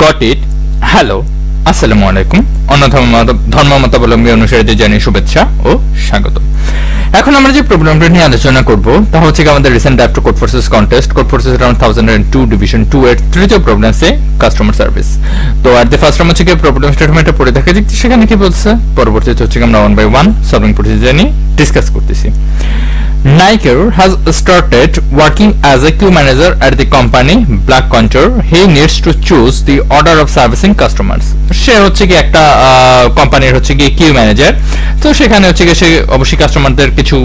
Got it. Hello, আসসালামু আলাইকুম। অন্য ধর্মাবলম্বী অনুসারীদের জানিয়ে শুভেচ্ছা ও স্বাগত। এখন আমরা যে প্রবলেমটা নিয়ে আলোচনা করব তা হচ্ছে আমাদের recent after code forces contest, code forces around 1002 division 2 এর তৃতীয় প্রবলেম সে কাস্টমার সার্ভিস। তো at the first হচ্ছে কি প্রবলেম স্টেটমেন্টটা পড়ে দেখা যাচ্ছে সেখানে কি বলছে, পরবর্তীতে হচ্ছে আমরা 1 by 1 সলভিং প্রসিজার নিয়ে ডিসকাস করতেছি। Niker has started working as a queue manager at the company Black Contour. He needs to choose the order of servicing customers. সে হচ্ছে কি একটা কোম্পানির হচ্ছে কি কিউ ম্যানেজার। তো সেখানে হচ্ছে কি সে অবশ্যই কাস্টমারদের কিছু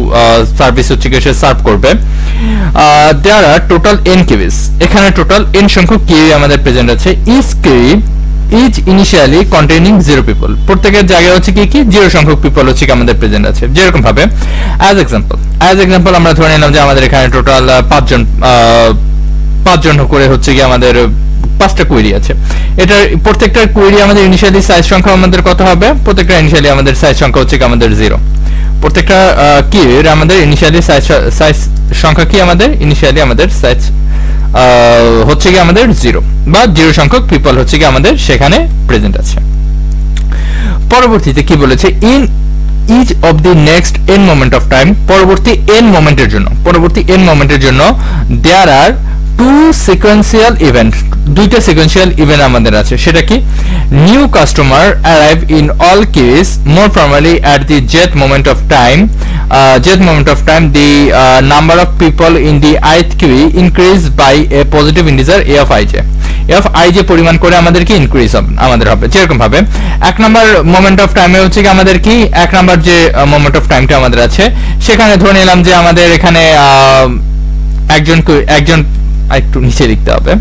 সার্ভিস হচ্ছে কি সে সার্ভ করবে। There are total n queues, এখানে টোটাল n সংখ্যক কিউ আমাদের প্রেজেন্ট আছে। Each queue is initially containing 0 people, প্রত্যেকের জায়গায় হচ্ছে কি 0 সংখ্যক পিপল হচ্ছে কি আমাদের প্রেজেন্ট আছে। যেরকম ভাবে অ্যাজ এক্সাম্পল আমরা ধরে নিলাম যে আমাদের এখানে টোটাল 5 জন করে হচ্ছে কি আমাদের 5টা কোয়েরি আছে। এটা প্রত্যেকটা কোয়েরি আমাদের ইনিশিয়ালি সাইজ সংখ্যা আমাদের কত হবে, প্রত্যেকটা ইনিশিয়ালি আমাদের সাইজ সংখ্যা হচ্ছে কি আমাদের 0। প্রত্যেকটা কিউর আমাদের ইনিশিয়ালি সাইজ সংখ্যা কি আমাদের ইনিশিয়ালি আমাদের সাইজ হচ্ছে কি আমাদের 0 বা 0 সংখ্যক পিপল হচ্ছে কি আমাদের সেখানে প্রেজেন্ট আছে। পরবর্তীতে কি বলেছে, in each of the next n moment of time, পরবর্তী n মোমেন্টের জন্য দেয়ার আর 2 সিকোয়েন্সিয়াল ইভেন্ট, 2টা সিকোয়েন্সিয়াল ইভেন্ট আমাদের আছে। সেটা কি, new customer arrive in all queues more formally at the jth moment of time, the number of people in the ith queue increase by a positive integer a of ij পরিমাণ করে আমাদের কি increase আমাদের হবে। যেরকম ভাবে 1 number moment of টাইমে হচ্ছে কি আমাদের কি 1 নাম্বার যে মোমেন্ট অফ টাইমটা আমাদের আছে সেখানে ধরে নিলাম যে আমাদের এখানে একজন একটু নিচে লিখতে হবে,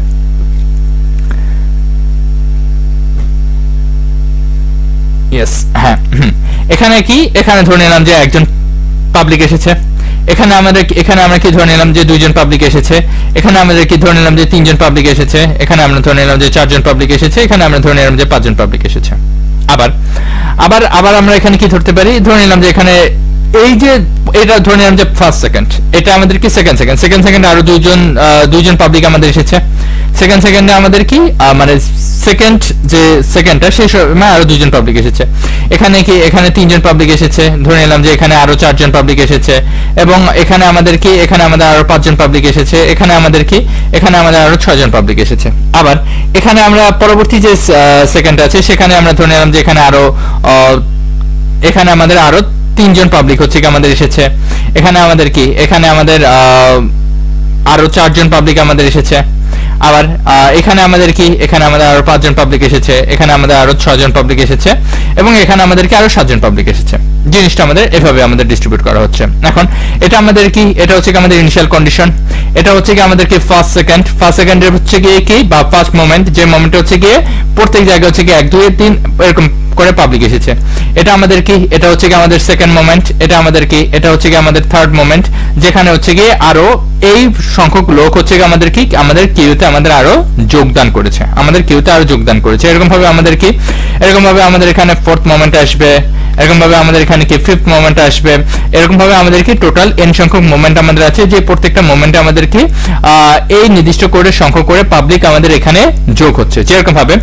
এখানে ধরে নিলাম যে একজন পাবলিক এসেছে। এখানে আমরা কি ধরে নিলাম যে 2 জন পাবলিক এসেছে। এখানে আমাদের কি ধরে নিলাম যে 3 জন পাবলিক এসেছে। এখানে আমরা ধরে নিলাম যে 4 জন পাবলিক এসেছে। এখানে আমরা ধরে নিলাম যে 5 জন পাবলিক এসেছে। আবার আমরা এখানে কি ধরতে পারি, ধরে নিলাম যে এখানে এই যে এটা ধরে নিলাম যে ফার্স্ট সেকেন্ড, এটা আমাদের কি সেকেন্ড সেকেন্ডে আরো 2 জন পাবলিক আমাদের এসেছে। সেকেন্ড সেকেন্ডে আমাদের কি মানে সেকেন্ড যে সেকেন্ডটা সেই সময় আরো 2 জন পাবলিক এসেছে। এখানে 3 জন পাবলিক এসেছে। ধরে নিলাম যে এখানে আরো 4 জন পাবলিক এসেছে এবং এখানে আমাদের আরো 5 জন পাবলিক এসেছে। এখানে আমাদের আরো 6 জন পাবলিক এসেছে। আবার এখানে আমরা পরবর্তী যে সেকেন্ড আছে সেখানে আমরা ধরে নিলাম যে এখানে আমাদের আরো 3 জন পাবলিক হচ্ছে কি আমাদের এসেছে। এখানে আমাদের আরো 4 জন পাবলিক আমাদের এসেছে। আবার এখানে আমাদের আরো 5 জন পাবলিক এসেছে। এখানে আমাদের আরো 6 জন পাবলিক এসেছে এবং এখানে আমাদের আরো 7 জন পাবলিক এসেছে। জিনিসটা আমাদের এভাবে আমাদের ডিস্ট্রিবিউট করা হচ্ছে। এখন এটা হচ্ছে আমাদের ইনিশিয়াল কন্ডিশন। এটা হচ্ছে কি আমাদের ফার্স্ট সেকেন্ডের হচ্ছে কি বা ফার্স্ট মোমেন্ট, যে মোমেন্ট হচ্ছে গিয়ে প্রত্যেক জায়গায় হচ্ছে কি 1 2 3 এরকম করে পাবলিক এসেছে। এটা হচ্ছে কি আমাদের সেকেন্ড মোমেন্ট। এটা হচ্ছে কি আমাদের থার্ড মোমেন্ট, যেখানে হচ্ছে কি আরো এই সংখ্যক লোক হচ্ছে কি আমাদের কিউতে আরো যোগদান করেছে। এরকম ভাবে আমাদের এখানে ফোর্থ মোমেন্ট আসবে। এরকম ভাবে আমাদের এখানে কি ফিফথ মোমেন্ট আসবে। এরকম ভাবে আমাদের কি টোটাল n সংখ্যক মোমেন্ট আমাদের আছে, যে প্রত্যেকটা মোমেন্টে আমাদের কি এই নির্দিষ্ট করে সংখ্যক করে পাবলিক আমাদের এখানে যোগ হচ্ছে। যেরকম ভাবে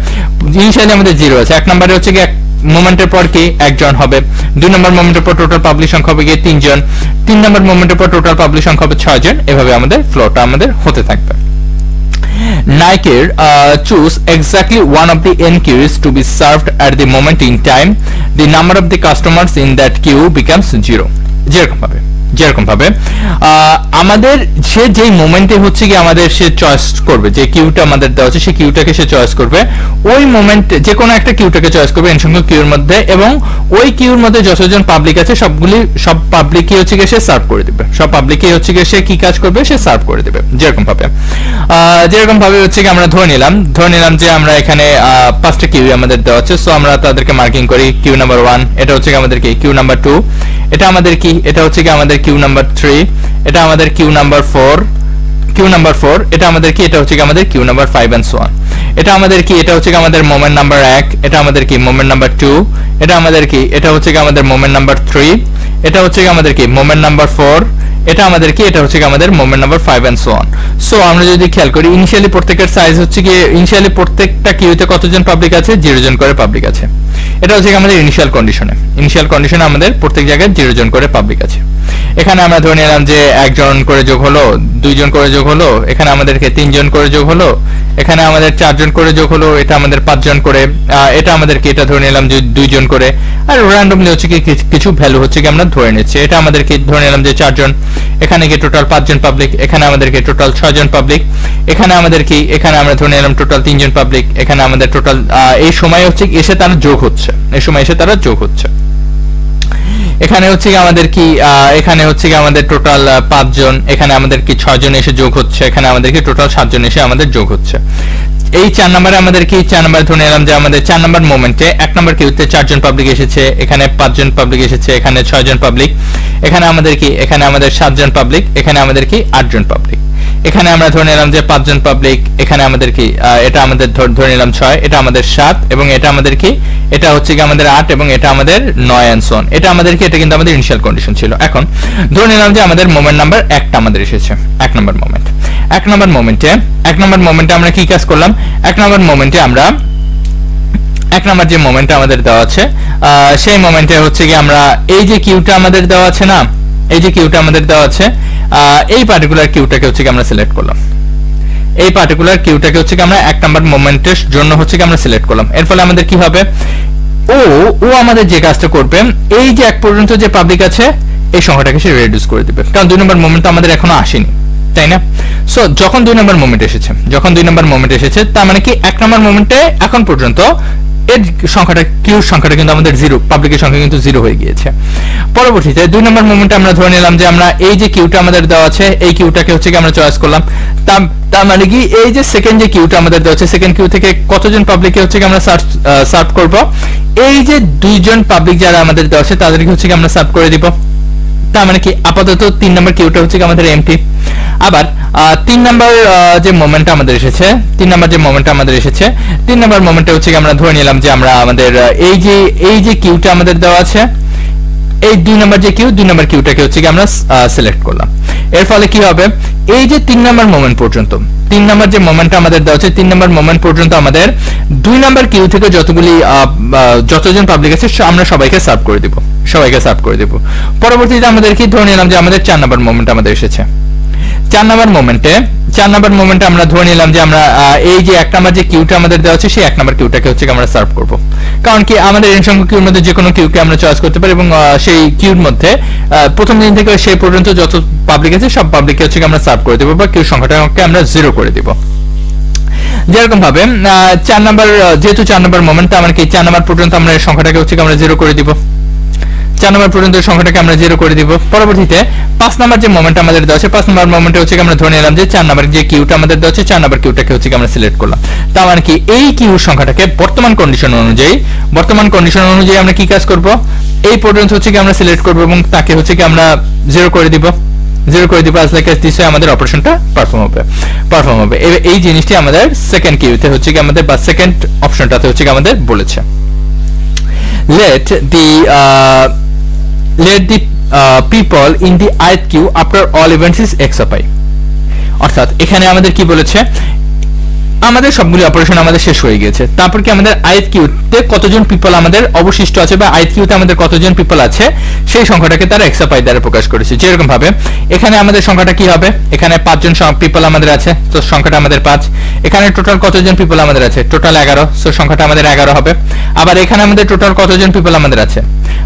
ইনিশিয়ালি আমাদের 0 আছে। 1 নম্বরে হচ্ছে কি মোমেন্টের পর কি 1 জন হবে। 2 নম্বর মোমেন্টের পর টোটাল পাবলিক সংখ্যা হবে 3 জন। 3 নম্বর মোমেন্টের পর টোটাল পাবলিক সংখ্যা হবে 6 জন। এভাবে আমাদের ফ্লোটা আমাদের হতে থাকবে। Niker choose exactly one of the n queues to be served at the moment in time. The number of the customers in that queue becomes 0. যেরকম ভাবে আমাদের সে যেই মোমেন্টে হচ্ছে কি আমাদের সে চয়েস করবে, যে কিউটা আমাদের দেওয়া আছে সেই কিউটাকে সে চয়েস করবে। ওই মোমেন্ট যে কোনো একটা কিউটাকে চয়েস করবে n সংখ্যক কিউর মধ্যে, এবং ওই কিউর মধ্যে যতজন পাবলিক আছে সব পাবলিকই হচ্ছে গিয়ে সে সার্ভ করে দিবে। সব পাবলিকই হচ্ছে গিয়ে সে কি কাজ করবে, সে সার্ভ করে দিবে। যেরকম ভাবে হচ্ছে কি আমরা ধরে নিলাম যে আমরা এখানে 5টা কিউ আমাদের দেওয়া আছে। সো আমরা তাদেরকে মার্কিং করি কিউ নাম্বার 1, এটা হচ্ছে কি আমাদের কি কিউ নাম্বার 2, এটা হচ্ছে কি আমাদের কিউ নাম্বার 3, এটা আমাদের কিউ নাম্বার 4, এটা হচ্ছে কি আমাদের Q number 5 and so on। এটা আমাদের কি, এটা হচ্ছে আমাদের মোমেন্ট নাম্বার 1, এটা আমাদের কি মোমেন্ট নাম্বার 2, এটা আমাদের কি, এটা হচ্ছে আমাদের মোমেন্ট নাম্বার 3, এটা হচ্ছে আমাদের কি মোমেন্ট নাম্বার 4, এটা আমাদের কি, এটা হচ্ছে আমাদের moment number 5 and so on. So আমরা যদি খেয়াল করি ইনিশিয়ালি প্রত্যেকের সাইজ হচ্ছে কি, ইনিশিয়ালি প্রত্যেকটা কিউতে কতজন পাবলিক আছে, 0 জন করে পাবলিক আছে। এটা হচ্ছে আমাদের ইনিশিয়াল কন্ডিশনে আমাদের প্রত্যেক জায়গায় 0 জন করে পাবলিক আছে। এখানে আমরা ধরে নিলাম যে 1 জন করে যোগ হলো, 2 জন করে যোগ হলো, এখানে আমাদেরকে 3 জন করে যোগ হলো, এখানে আমাদের 4 জন করে যোগ হলো, এটা আমাদের 5 জন করে, এটা আমাদেরকে এটা ধরে নিলাম যে 2 জন করে, আর র্যান্ডমলি হচ্ছে কি কিছু ভ্যালু হচ্ছে কি আমরা ধরে নিচ্ছি। এটা আমাদেরকে ধরে নিলাম যে 4 জন, এখানে কি টোটাল 5 জন পাবলিক, এখানে আমাদেরকে টোটাল 6 জন পাবলিক, এখানে আমাদের কি, এখানে আমরা ধরে নিলাম টোটাল 3 জন পাবলিক, এখানে আমাদের টোটাল এই সময় হচ্ছে এসে তারা যোগ হচ্ছে, এই সময় এসে তারা যোগ হচ্ছে। এখানে হচ্ছে কি আমাদের কি, এখানে হচ্ছে কি আমাদের টোটাল 5 জন, এখানে আমাদের কি 6 জন এসে যোগ হচ্ছে, এখানে আমাদের কি টোটাল 7 জন এসে আমাদের যোগ হচ্ছে। এই 4 নম্বরে আমাদের কি, 4 নম্বরে ধরে নিলাম যে আমাদের 4 নম্বর মোমেন্টে 1 নম্বর কিউতে 4 জন পাবলিক এসেছে, এখানে 5 জন পাবলিক এসেছে, এখানে 6 জন পাবলিক, এখানে আমাদের কি, এখানে আমাদের 7 জন পাবলিক, এখানে আমাদের কি 8 জন পাবলিক, এখানে আমরা ধরে নিলাম যে 5 জন পাবলিক, এখানে আমাদের কি, এটা আমাদের ধরে নিলাম 6, এটা আমাদের 7, এবং এটা আমাদের কি, এটা হচ্ছে কি আমাদের 8, এবং এটা আমাদের 9 এন্ড সো অন। এটা আমাদের কি, এটা কিন্তু আমাদের ইনিশিয়াল কন্ডিশন ছিল। এখন ধরে নিলাম যে আমাদের মোমেন্ট নাম্বার 1টা আমাদের এসেছে, 1 নম্বর মোমেন্ট। 1 নম্বর মোমেন্টে আমরা কি কাজ করলাম, 1 নম্বর মোমেন্টে আমরা 1 নম্বর যে মোমেন্টটা আমাদের দেওয়া আছে, সেই মোমেন্টে হচ্ছে কি আমরা এই যে কিউটা আমাদের দেওয়া আছে না, এই যে কিউটা আমাদের দেওয়া আছে, এই পার্টিকুলার কিউটাকে হচ্ছে কি আমরা সিলেক্ট করলাম, এই পার্টিকুলার কিউটাকে হচ্ছে কি আমরা 1 নম্বর মোমেন্টের জন্য হচ্ছে কি আমরা সিলেক্ট করলাম। এর ফলে আমাদের কি হবে, ও আমাদের যে কাজটা করবে, এই যে 1 পর্যন্ত যে পাবলিক আছে এই সংখ্যাটাকে সে রিডিউস করে দিবে, কারণ 2 নম্বর মোমেন্ট আমাদের এখনো আসেনি, তাই না? সো যখন 2 নম্বর মোমেন্ট এসেছে, তার মানে কি 1 নম্বর মোমেন্টে এখন পর্যন্ত এর সংখ্যাটা, কিউর সংখ্যাটা কিন্তু আমাদের 0, পাবলিকের সংখ্যা কিন্তু 0 হয়ে গিয়েছে। পরবর্তীতে 2 নম্বর মোমেন্টে আমরা ধরে নিলাম যে আমরা এই যে কিউটা আমাদের দেওয়া আছে, এই কিউটাকে হচ্ছে কি আমরা চয়েস করলাম। তার মানে কি এই যে সেকেন্ড যে কিউটা আমাদের দেওয়া আছে, সেকেন্ড কিউ থেকে কতজন পাবলিককে হচ্ছে কি আমরা সার্ভ করব, এই যে 2 জন পাবলিক যারা আমাদের দেওয়া আছে তাদেরকে হচ্ছে কি আমরা সার্ভ করে দিব। তার মানে কি আপাতত 3 নম্বর কিউটা হচ্ছে কি আমাদের এমটি। আবার 3 নম্বর যে মোমেন্টটা আমাদের এসেছে, 3 নম্বর মোমেন্টে হচ্ছে কি আমরা ধরে নিলাম যে আমরা আমাদের এই যে কিউটা আমাদের দেওয়া আছে, এই 2 নম্বর যে কিউ, 2 নম্বর কিউটাকে হচ্ছে কি আমরা সিলেক্ট করলাম। এর ফলে কি হবে, এই যে 3 নম্বর মোমেন্ট পর্যন্ত, 3 নম্বর যে মোমেন্টটা আমাদের দেওয়া আছে, 3 নম্বর মোমেন্ট পর্যন্ত আমাদের 2 নম্বর কিউ থেকে যতজন পাবলিক আছে আমরা সবাইকে সার্ভ করে দিব। পরবর্তীতে আমাদের কি ধরে নিলাম যে আমাদের 4 নম্বর মোমেন্ট আমাদের এসেছে। 4 নম্বর মোমেন্টে আমরা ধরে নিলাম যে আমরা এই যে 1 নম্বর যে কিউটা আমাদের দেওয়া আছে, সেই 1 নম্বর কিউটাকে হচ্ছে আমরা সার্ভ করব। কারণ কি আমাদের n সংখ্যক কিউর মধ্যে যে কোনো কিউকে আমরা চয়েস করতে পারি, এবং সেই কিউর মধ্যে প্রথম দিন থেকে সেই পর্যন্ত যত পাবলিক আছে সব পাবলিককে হচ্ছে আমরা সার্ভ করে দেব, বা কিউ সংখ্যাটাকে আমরা 0 করে দেব। যেরকম ভাবে 4 নম্বর, যেহেতু 4 নম্বর মোমেন্ট, তার মানে কি 4 নম্বর পর্যন্ত আমরা এই সংখ্যাটাকে হচ্ছে আমরা 0 করে দিব, 4 নম্বর পর্যন্ত সংখ্যাটাকে আমরা 0 করে দিব। পরবর্তীতে 5 নম্বর যে মোমেন্ট আমাদের দেওয়া আছে, 5 নম্বর মোমেন্টে হচ্ছে আমরা ধরে নিলাম যে 4 নম্বর যে কিউটা আমাদের দেওয়া আছে, 4 নম্বর কিউটাকে হচ্ছে আমরা সিলেক্ট করলাম। তার মানে কি এই কিউ সংখ্যাটাকে বর্তমান কন্ডিশন অনুযায়ী আমরা কি কাজ করব, এই পর্যন্ত হচ্ছে আমরা সিলেক্ট করব এবং তাকে হচ্ছে আমরা 0 করে দিব, as like as this way আমাদের অপারেশনটা পারফর্ম হবে। এই জিনিসটি আমাদের সেকেন্ড কিউতে হচ্ছে আমাদের, বা সেকেন্ড অপশনটাতে হচ্ছে আমাদের বলেছে, let the people in the ith queue after all events is x of I। অর্থাৎ এখানে আমাদের কি বলেছে, আমাদের সবগুলি অপারেশন আমাদের শেষ হয়ে গেছে, তারপর কি আমাদের ith কিউতে কতজন পিপল আমাদের অবশিষ্ট আছে, বা ith কিউতে আমাদের কতজন পিপল আছে সেই সংখ্যাটাকে তারা x of I দ্বারা প্রকাশ করেছে। যেরকম ভাবে এখানে আমাদের সংখ্যাটা কি হবে, এখানে 5 জন পিপল আমাদের আছে, তো সংখ্যাটা আমাদের 5। এখানে টোটাল কতজন পিপল আমাদের আছে, টোটাল 11, সো সংখ্যাটা আমাদের 11 হবে। আবার এখানে আমাদের টোটাল কতজন পিপল আমাদের আছে,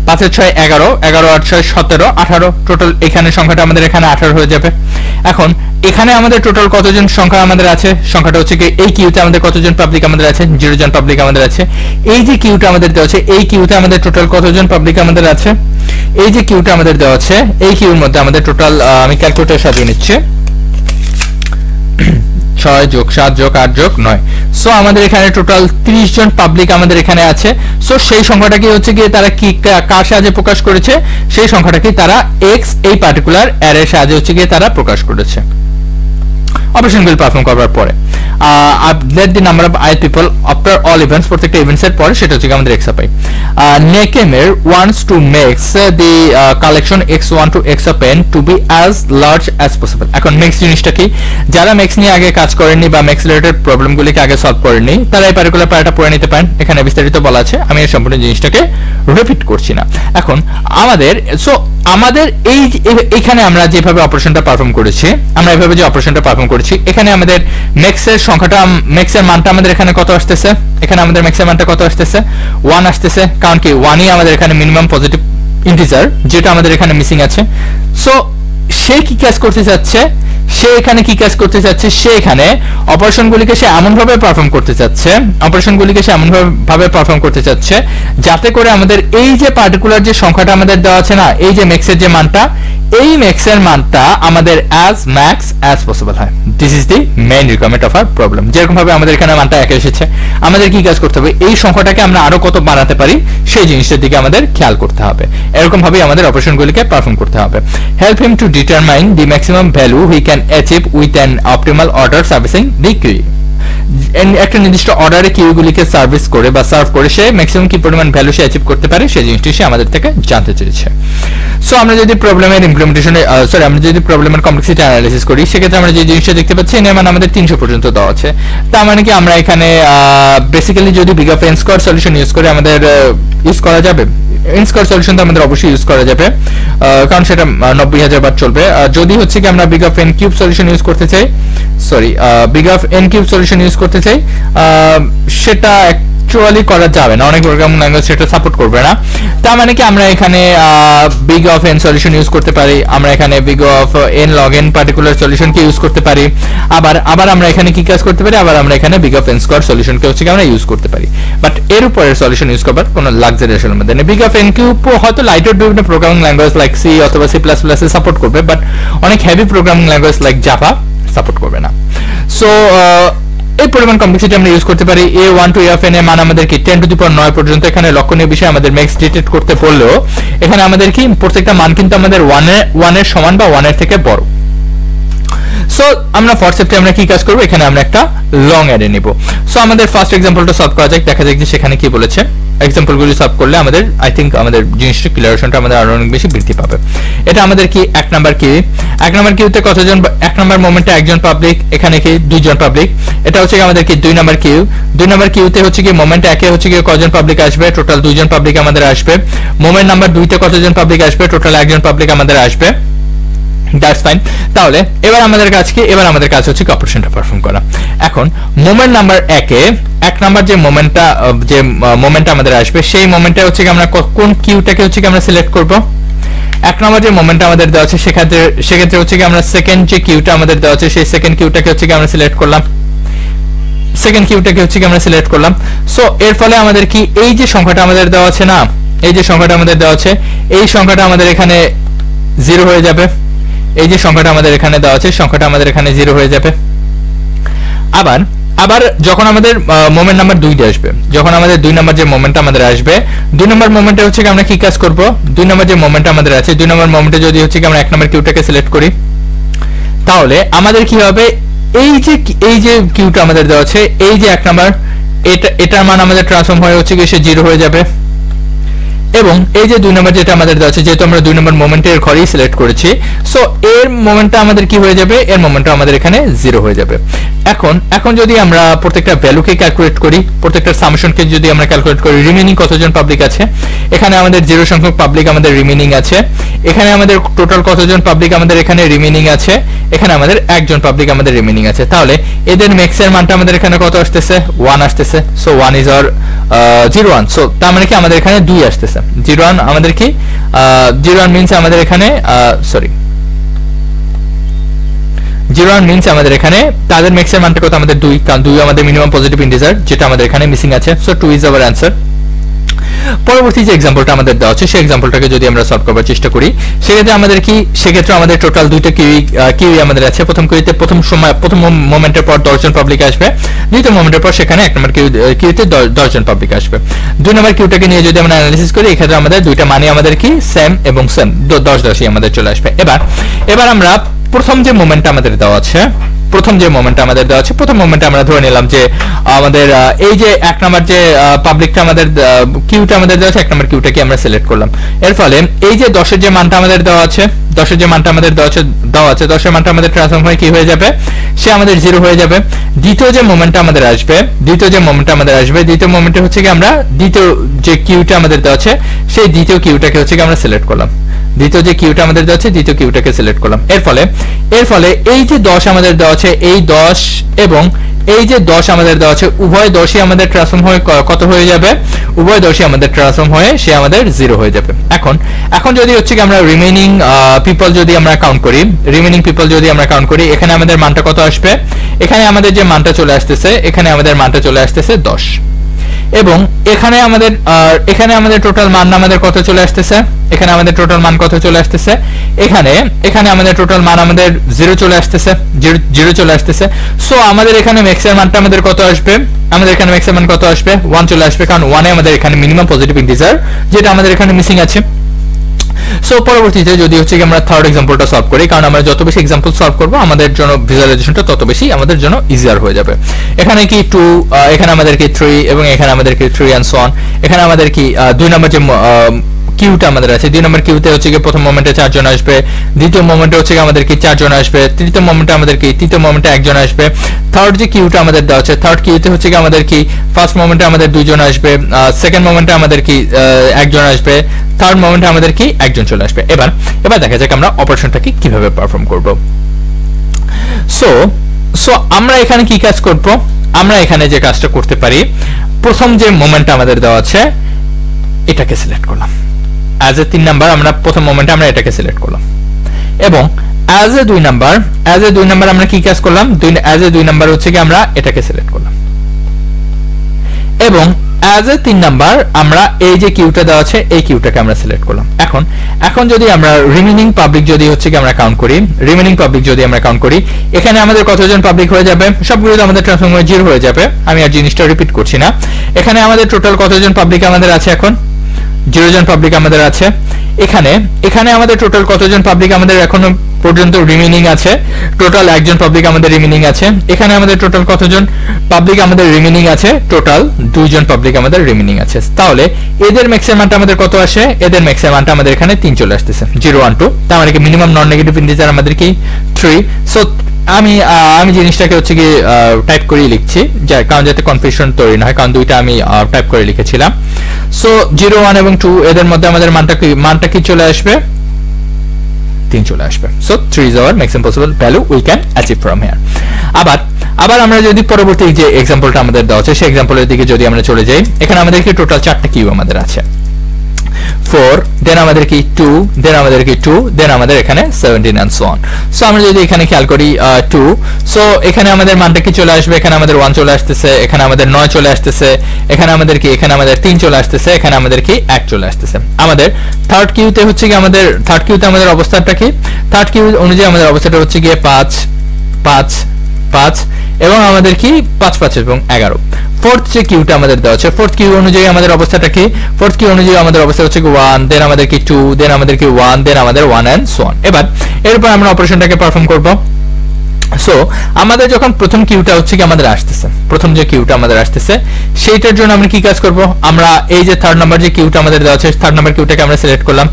5 এর 6 11, 11 8 6 17 18, টোটাল এখানে সংখ্যাটা আমাদের এখানে 18 হয়ে যাবে। এখন এখানে আমাদের টোটাল কতজন সংখ্যা আমাদের আছে, সংখ্যাটা হচ্ছে কি এই কিউতে আমাদের কতজন পাবলিক আমাদের আছে, 0 জন পাবলিক আমাদের আছে। এই যে কিউটা আমাদের দেওয়া আছে, এই কিউতে আমাদের টোটাল কতজন পাবলিক আমাদের আছে, এই যে কিউটা আমাদের দেওয়া আছে, এই কিউর মধ্যে আমাদের টোটাল, আমি ক্যালকুলেটর সাজিয়ে নিচ্ছি, 6 যোগ 7 যোগ 8 যোগ 9, সো আমাদের এখানে টোটাল 30 জন পাবলিক আমাদের এখানে আছে। সো সেই সংখ্যাটাকে হচ্ছে গিয়ে তারা কি কার সাহায্যে প্রকাশ করেছে, সেই সংখ্যাটাকে তারা x এই পার্টিকুলার অ্যারের সাহায্যে হচ্ছে গিয়ে তারা প্রকাশ করেছে। অপারেশনগুলি পারফর্ম করার পরে let the number of I people after all events, প্রত্যেকটা ইভেন্টস এর পরে সেটা হচ্ছে আমাদের xi Nekemer wants to make the collection x1 to xn to be as large as possible. এখন মেক্স জিনিসটা কি, যারা মেক্স নিয়ে আগে কাজ করেননি বা মেক্স রিলেটেড প্রবলেমগুলিকে আগে সলভ করেননি তারা এই পার্টিকুলার পার্টটা পড়ে নিতে পারেন, এখানে বিস্তারিত বলা আছে, আমি এই সম্পূর্ণ জিনিসটাকে রিপিট করছি না। এখন আমাদের এইখানে আমরা যেভাবে অপারেশনটা পারফর্ম করেছি, আমরা এইভাবে যে অপারেশনটা পারফর্ম করেছি, এখানে আমাদের মেক্সের সংখ্যাটা, মেক্সের মানটা আমাদের এখানে কত আসতেছে, এখানে আমাদের মেক্সের মানটা কত আসতেছে 1 আসতেছে, কারণ কি 1ই আমাদের এখানে মিনিমাম পজিটিভ ইন্টিজার যেটা আমাদের এখানে মিসিং আছে। সো সে কি কাজ করতে চাচ্ছে, সে এখানে কি কাজ করতে চাচ্ছে, সে এখানে অপারেশনগুলিকে সে এমন ভাবে পারফর্ম করতে চাচ্ছে, অপারেশনগুলিকে সে এমন ভাবে পারফর্ম করতে চাচ্ছে যাতে করে আমাদের এই যে পার্টিকুলার যে সংখ্যাটা আমাদের দেওয়া আছে না, এই যে ম্যাক্সের যে মানটা, এই ম্যাক্সের মানটা আমাদের as max as possible হয়। This is the main requirement of our problem. যেরকম ভাবে আমাদের এখানে মানটা 1 এসেছে, আমাদের কি কাজ করতে হবে, এই সংখ্যাটাকে আমরা আরো কত বাড়াতে পারি সেই জিনিসটার দিকে আমাদের খেয়াল করতে হবে। এরকম ভাবে আমাদের অপারেশনগুলিকে পারফর্ম করতে হবে। Help him to determine the maximum value he can achieve with an optimal order servicing the queue. একটা নির্দিষ্ট অর্ডারে কিউগুলিকে সার্ভিস করে বা সার্ভ করে সে ম্যাক্সিমাম কি পরিমাণ ভ্যালু সে অ্যাচিভ করতে পারে সেই জিনিসটি সে আমাদের থেকে জানতে চেয়েছে। সো আমরা যদি প্রবলেমের ইমপ্লিমেন্টেশনে আমরা যদি প্রবলেমের কমপ্লেক্সিটি অ্যানালাইসিস করি, সেক্ষেত্রে আমরা যে জিনিসটা দেখতে পাচ্ছি এর মানে আমাদের 300 পর্যন্ত দেওয়া আছে। তার মানে কি আমরা এখানে বেসিক্যালি যদি big of N square solution use করে আমাদের ইউজ করা যাবে, এন স্কয়ার সলিউশন তো আমাদের অবশ্যই ইউজ করা যাবে, কারণ সেটা 90,000 বার চলবে। যদি হচ্ছে কি আমরা big of N cube solution use করতে চাই, big of N cube solution use করতে চাই, সেটা অ্যাকচুয়ালি করা যাবে না, অনেক প্রোগ্রামিং ল্যাঙ্গুয়েজ সেটা সাপোর্ট করবে না। তার মানে কি আমরা এখানে big of N solution use করতে পারি, আমরা এখানে big of N log N particular সলিউশনকে ইউজ করতে পারি, আবার আমরা এখানে কি কাজ করতে পারি, আবার আমরা এখানে বিগ অফ এন স্কয়ার সলিউশনকে হচ্ছে কি আমরা ইউজ করতে পারি। বাট এর উপরের সলিউশন ইউজ করবার কোনো লাক্সারি আসলে আমাদের নেই। বিগ অফ এন কিউব হয়তো লাইটার বিভিন্ন প্রোগ্রামিং ল্যাঙ্গুয়েজ লাইক সি অথবা সি প্লাস প্লাস সাপোর্ট করবে, বাট অনেক heavy programming language like Java support করবে না। সো এই পরিমাণ কমপ্লেক্সিটি আমরা ইউজ করতে পারি। a1 টু a(n) এর মান আমাদের কি 10 টু দি পাওয়ার 9 পর্যন্ত। এখানে লক্ষণীয় বিষয় আমাদের ম্যাক্স ডিটেক্ট করতে বললেও এখানে আমাদের কি প্রত্যেকটা মান কিন্তু আমাদের 1 এর সমান বা 1 এর থেকে বড়। সো আমরা ফরসেপ্টে আমরা কি কাজ করব, এখানে আমরা একটা লং অ্যারে নিব। সো আমাদের ফার্স্ট এক্সাম্পলটা সলভ করা যাক, দেখা যাক যে সেখানে কি বলেছে। এক্সাম্পলগুলি সলভ করলে আমাদের আই থিংক আমাদের জিনিসটা ক্লিয়ারেশনটা আমাদের আরো অনেক বেশি বৃদ্ধি পাবে। এটা আমাদের কি 1 নাম্বার কিউ, 1 নাম্বার কিউতে কতজন, 1 নাম্বার মোমেন্টে একজন পাবলিক, এখানে কি 2 জন পাবলিক। এটা হচ্ছে আমাদের কি 2 নাম্বার কিউ, 2 নাম্বার কিউতে হচ্ছে কি মোমেন্ট একে হচ্ছে কি কতজন পাবলিক আসবে, টোটাল 2 জন পাবলিক আমাদের আসবে। মোমেন্ট নাম্বার 2 তে কতজন পাবলিক আসবে, টোটাল 1 জন পাবলিক আমাদের আসবে। That's fine. তাহলে এবার আমাদের কাজ কি, এবার আমাদের কাজ হচ্ছে অপারেশনটা পারফর্ম করা। এখন মোমেন্ট নাম্বার 1 নাম্বার যে মোমেন্টটা আমাদের আসবে সেই মোমেন্টটা হচ্ছে কি আমরা কোন কিউটাকে হচ্ছে কি আমরা সিলেক্ট করব। 1 নাম্বার যে মোমেন্টটা আমাদের দেওয়া আছে সেক্ষেত্রে হচ্ছে কি আমরা সেকেন্ড যে কিউটা আমাদের দেওয়া আছে সেই সেকেন্ড কিউটাকে হচ্ছে কি আমরা সিলেক্ট করলাম, সেকেন্ড কিউটাকে হচ্ছে কি আমরা সিলেক্ট করলাম। সো এর ফলে আমাদের কি এই যে সংখ্যাটা আমাদের দেওয়া আছে না, এই যে সংখ্যাটা আমাদের দেওয়া আছে এই সংখ্যাটা আমাদের এখানে 0 হয়ে যাবে। এই যে সংখ্যাটা আমাদের এখানে দেওয়া আছে সংখ্যাটা আমাদের এখানে 0 হয়ে যাবে। আবার যখন আমাদের মোমেন্ট নাম্বার 2 আসবে, যখন আমাদের 2 নাম্বার যে মোমেন্টটা আমাদের আসবে, 2 নাম্বার মোমেন্টে হচ্ছে কি আমরা কি কাজ করব, 2 নাম্বার যে মোমেন্টটা আমাদের আছে 2 নাম্বার মোমেন্টে যদি হচ্ছে কি আমরা 1 নাম্বার কিউটাকে সিলেক্ট করি, তাহলে আমাদের কি হবে, এই যে কিউটা আমাদের দেওয়া আছে এই যে 1 নাম্বার এটার মান আমাদের ট্রান্সফর্ম হয়ে হচ্ছে কি সে 0 হয়ে যাবে। এবং এই যে 2 নাম্বার যেটা আমাদের দেওয়া আছে, যেহেতু আমরা 2 নাম্বার মোমেন্টের ঘরেই সিলেক্ট করেছি, সো এর মোমেন্টটা আমাদের কি হয়ে যাবে, এর মোমেন্টটা আমাদের এখানে 0 হয়ে যাবে। এখন যদি আমরা প্রত্যেকটা ভ্যালুকে ক্যালকুলেট করি, প্রত্যেকটা সামেশনকে যদি আমরা ক্যালকুলেট করি, রিমেইনিং কতজন পাবলিক আছে, এখানে আমাদের 0 সংখ্যক পাবলিক আমাদের রিমেইনিং আছে, এখানে আমাদের টোটাল কতজন পাবলিক আমাদের এখানে রিমেইনিং আছে, এখানে আমাদের 1 জন পাবলিক আমাদের রিমেইনিং আছে। তাহলে এদের ম্যাক্সের মানটা আমাদের এখানে কত আসতেছে, 1 আসতেছে। So 1 is our 01। সো তার মানে কি আমাদের এখানে 2 আসতেছে। 01 আমাদের কি 01 মিন্স আমাদের এখানে 01 মিন্স আমাদের এখানে তাদের ম্যাক্সের মানটা কত, আমাদের 2, কারণ 2 আমাদের মিনিমাম পজিটিভ ইন্টিজার যেটা আমাদের এখানে মিসিং আছে। So 2 is our answer. পরবর্তী যে এক্সাম্পলটা আমাদের দেওয়া আছে সেই এক্সাম্পলটাকে যদি আমরা সলভ করার চেষ্টা করি, সেক্ষেত্রে আমাদের টোটাল 2টা কিউই আমাদের আছে। প্রথম মোমেন্টের পর 10 জন পাবলিক আসবে, দ্বিতীয় মোমেন্টের পর সেখানে 1 নম্বর কিউতে 10 জন পাবলিক আসবে। 2 নম্বর কিউটাকে নিয়ে যদি আমরা অ্যানালিসিস করি, এক্ষেত্রে আমাদের দুইটা মানে আমাদের কি সেম এবং সেম 10-10ই আমাদের চলে আসবে। এবার আমরা প্রথম যে মোমেন্টটা আমাদের দেওয়া আছে প্রথম যে মোমেন্টটা আমাদের দেওয়া আছে, প্রথম মোমেন্টে আমরা ধরে নিলাম যে আমাদের এই যে এক নাম্বার যে পাবলিকটা আমাদের কিউটা আমাদের দেওয়া আছে, এক নাম্বার কিউটাকে আমরা সিলেক্ট করলাম। এর ফলে এই যে 10 এর যে মানটা আমাদের দেওয়া আছে, 10 এর যে মানটা আমাদের দেওয়া আছে 10 এর মানটা আমাদের ট্রান্সফর্ম হয়ে কি হয়ে যাবে, সে আমাদের 0 হয়ে যাবে। দ্বিতীয় যে মোমেন্টটা আমাদের আসবে, দ্বিতীয় মোমেন্টে হচ্ছে কি আমরা দ্বিতীয় যে কিউটা আমাদের দেওয়া আছে সেই দ্বিতীয় কিউটাকে হচ্ছে কি আমরা সিলেক্ট করলাম। দ্বিতীয় যে কিউটা আমাদের দেওয়া আছে দ্বিতীয় কিউটাকে সিলেক্ট করলাম। এর ফলে এই যে 10 আমাদের দেওয়া আছে, এই 10 এবং এই যে 10 আমাদের দেওয়া আছে, উভয় 10ই আমাদের ট্রান্সফর্ম হয়ে কত হয়ে যাবে, উভয় 10ই আমাদের ট্রান্সফর্ম হয়ে সে আমাদের 0 হয়ে যাবে। এখন যদি হচ্ছে কি আমরা রিমেইনিং পিপল যদি আমরা কাউন্ট করি, এখানে আমাদের মানটা কত আসবে, এখানে আমাদের যে মানটা চলে আসতেছে, এখানে আমাদের মানটা চলে আসতেছে 10 এবং এখানে আমাদের টোটাল মান আমাদের কত চলে আসতেছে, এখানে আমাদের টোটাল মান কত চলে আসতেছে, এখানে আমাদের টোটাল মান আমাদের 0 চলে আসতেছে। সো আমাদের এখানে ম্যাক্স এর মানটা আমাদের কত আসবে, আমাদের এখানে ম্যাক্স এর মান কত আসবে, 1 চলে আসবে, কারণ 1 এ আমাদের এখানে মিনিমাম পজিটিভ ইন্টিজার যেটা আমাদের এখানে মিসিং আছে। সো পরবর্তীতে যদি হচ্ছে কি আমরা থার্ড এক্সাম্পলটা সলভ করি, কারণ আমরা যত বেশি এক্সাম্পল সলভ করব আমাদের জন্য ভিজুয়ালাইজেশনটা তত বেশি আমাদের জন্য ইজিয়ার হয়ে যাবে। এখানে কি 2, এখানে আমাদের কি 3 এবং এখানে আমাদের কি 3 এন্ড সো অন। এখানে আমাদের কি 2 নাম্বার যে কিউটা আমাদের আছে, 2 নম্বর কিউতে হচ্ছে কি প্রথম মোমেন্টে 4 জন আসবে, দ্বিতীয় মোমেন্টে হচ্ছে কি আমাদের কি 4 জন আসবে, তৃতীয় মোমেন্টে আমাদের কি তৃতীয় মোমেন্টে 1 জন আসবে। থার্ড যে কিউটা আমাদের দেওয়া আছে, থার্ড কিউতে হচ্ছে কি আমাদের কি ফার্স্ট মোমেন্টে আমাদের 2 জন আসবে, সেকেন্ড মোমেন্টে আমাদের কি 1 জন আসবে, থার্ড মোমেন্টে আমাদের কি 1 জন চলে আসবে। এবার দেখা যাক আমরা অপারেশনটাকে কিভাবে পারফর্ম করব। সো আমরা এখানে কি কাজ করব, আমরা এখানে যে কাজটা করতে পারি, প্রথম যে মোমেন্টটা আমাদের দেওয়া আছে এটাকে সিলেক্ট করলাম। অ্যাজ এ 3 নাম্বার আমরা প্রথম মোমেন্টে আমরা এটাকে সিলেক্ট করলাম এবং অ্যাজ এ 2 নাম্বার আমরা কি কাজ করলাম, অ্যাজ এ 2 নাম্বার হচ্ছে কি আমরা এটাকে সিলেক্ট করলাম এবং অ্যাজ এ 3 নাম্বার আমরা এই যে কিউটা দেওয়া আছে এই কিউটাকে আমরা সিলেক্ট করলাম। এখন যদি আমরা রিমেইনিং পাবলিক যদি হচ্ছে কি আমরা কাউন্ট করি, এখানে আমাদের কতজন পাবলিক হয়ে যাবে, সবগুলো আমাদের ট্রান্সফর্ম হয়ে 0 হয়ে যাবে। আমি আর জিনিসটা রিপিট করছি না। এখানে আমাদের টোটাল কতজন পাবলিক আমাদের আছে, এখন 0 জন পাবলিক আমাদের আছে। এখানে আমাদের টোটাল কতজন পাবলিক আমাদের এখনো পর্যন্ত রিমেইনিং আছে, টোটাল 1 জন পাবলিক আমাদের রিমেইনিং আছে। এখানে আমাদের টোটাল কতজন পাবলিক আমাদের রিমেইনিং আছে, টোটাল 2 জন পাবলিক আমাদের রিমেইনিং আছে। তাহলে এদের ম্যাক্সিমাম মানটা আমাদের কত আসে, এদের ম্যাক্সিমাম মানটা আমাদের এখানে 3 চলে আসতেছে, 0 1 2। তার মানে কি মিনিমাম নন নেগেটিভ ইন্টিজার আমাদের কি 3। সো আমি জিনিসটাকে হচ্ছে কি টাইপ করে লিখছি, কারণ যাতে কনফিউশন তৈরি না হয়, কারণ দুইটা আমি টাইপ করে লিখেছিলাম। সো 0 1 এবং 2 এদের মধ্যে আমাদের মানটা কি চলে আসবে, 3 চলে আসবে। So 3 is our maximum possible value we can achieve from here। আবার আমরা যদি পরবর্তী যে এক্সাম্পলটা আমাদের দেওয়া আছে সেই এক্সাম্পলের দিকে যদি আমরা চলে যাই, এখানে আমাদের কি টোটাল 4টা কিউ আমাদের আছে, 4, দেন আমাদের কি 2, দেন আমাদের কি 2, দেন আমাদের এখানে 17 and so on। সো আমরা যদি এখানে খেয়াল করি 2, সো এখানে আমাদের মানটা কি চলে আসবে, এখানে আমাদের 1 চলে আসতেছে, এখানে আমাদের 9 চলে আসতেছে, এখানে আমাদের 3 চলে আসতেছে, এখানে আমাদের কি 1 চলে আসতেছে। আমাদের থার্ড কিউতে হচ্ছে কি আমাদের অবস্থাটা কি, থার্ড কিউ অনুযায়ী আমাদের অবস্থাটা হচ্ছে গিয়ে 5 5 5 এবং আমাদের কি 5 5 এবং 11। ফোর্থ যে কিউটা আমাদের দেওয়া আছে, ফোর্থ কিউ অনুযায়ী আমাদের অবস্থাটা কি, ফোর্থ কিউ অনুযায়ী আমাদের অবস্থা হচ্ছে 1, দেন আমাদের কি 2, দেন আমাদের কি 1, দেন আমাদের 1 and so on। এবার এরপর আমরা অপারেশনটাকে পারফর্ম করব। সো আমাদের যখন প্রথম কিউটা হচ্ছে কি আমাদের আসতেছে, প্রথম যে কিউটা আমাদের আসতেছে সেইটার জন্য আমরা কি কাজ করব, আমরা এই যে থার্ড নাম্বার যে কিউটা আমাদের দেওয়া আছে থার্ড নাম্বার কিউটাকে আমরা সিলেক্ট করলাম।